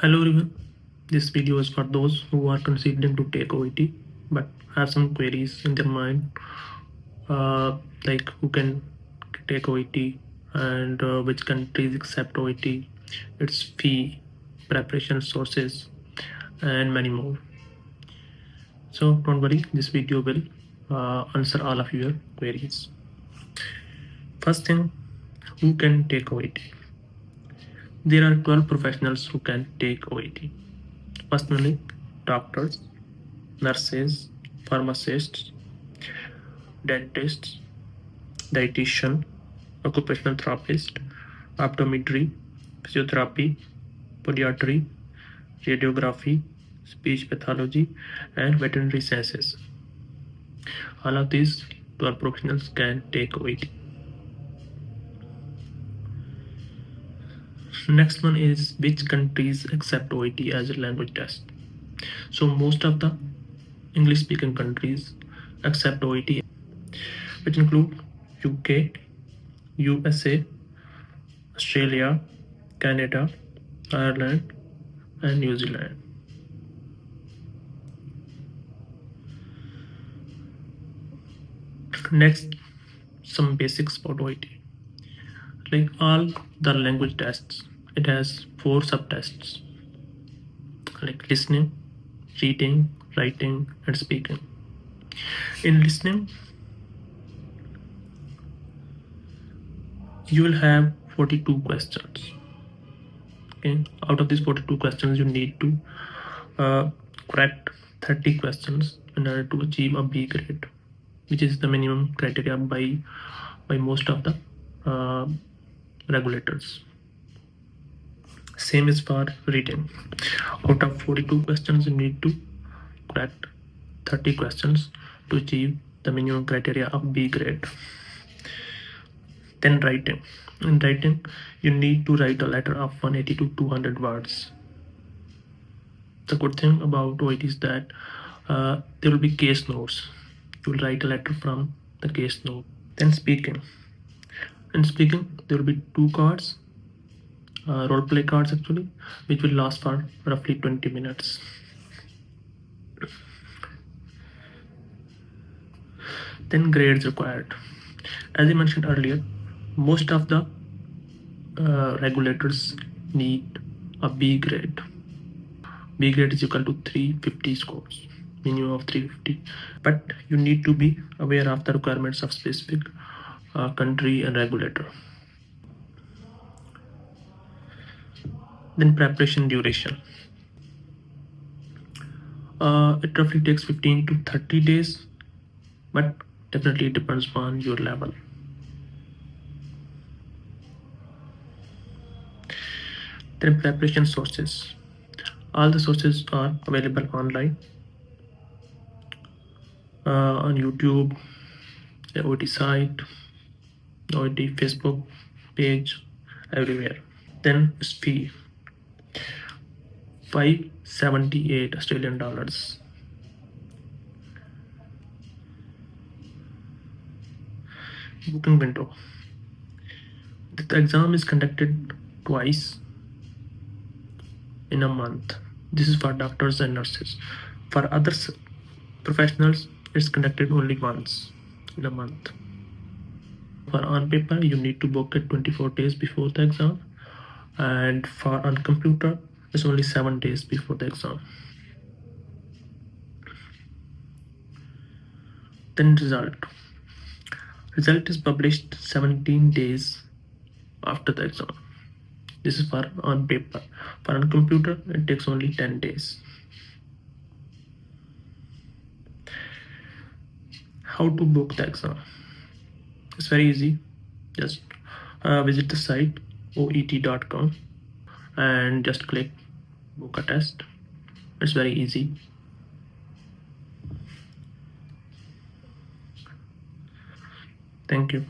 Hello everyone, this video is for those who are considering to take OET but have some queries in their mind, like who can take OET and which countries accept OET, its fee, preparation sources, and many more. So don't worry, this video will answer all of your queries. First thing, who can take OET? There are 12 professionals who can take OET. Personally, doctors, nurses, pharmacists, dentists, dietitian, occupational therapist, optometry, physiotherapy, podiatry, radiography, speech pathology, and veterinary sciences. All of these 12 professionals can take OET. Next one is which countries accept OET as a language test. So most of the English speaking countries accept OET, which include UK, USA, Australia, Canada, Ireland, and New Zealand. Next, some basics about OET. Like all the language tests, it has 4 subtests like listening, reading, writing, and speaking. In listening, you will have 42 questions. Okay, out of these 42 questions, you need to correct 30 questions in order to achieve a B grade, which is the minimum criteria by most of the regulators. Same is for reading. Out of 42 questions, you need to correct 30 questions to achieve the minimum criteria of B grade. Then writing. In writing, you need to write a letter of 180 to 200 words. The good thing about OET is that there will be case notes. You will write a letter from the case note. Then speaking. In speaking, there will be 2 cards, role play cards actually, which will last for roughly 20 minutes. Then grades required. As I mentioned earlier, most of the regulators need a B grade. B grade is equal to 350 scores, minimum of 350. But you need to be aware of the requirements of specific country and regulator. Then preparation duration. It roughly takes 15 to 30 days, but definitely it depends upon your level. Then preparation sources. All the sources are available online on YouTube, the OET site, the OET Facebook page, everywhere. Then its fee, 578 Australian dollars. Booking window. The exam is conducted twice in a month. This is for doctors and nurses. For other professionals, it's conducted only once in a month. For on paper, you need to book it 24 days before the exam, and for on computer, it's only 7 days before the exam. Then result. Result is published 17 days after the exam. This is for on paper. For on computer, it takes only 10 days. How to book the exam? It's very easy. Just visit the site oet.com and just click book a test. It's very easy. Thank you.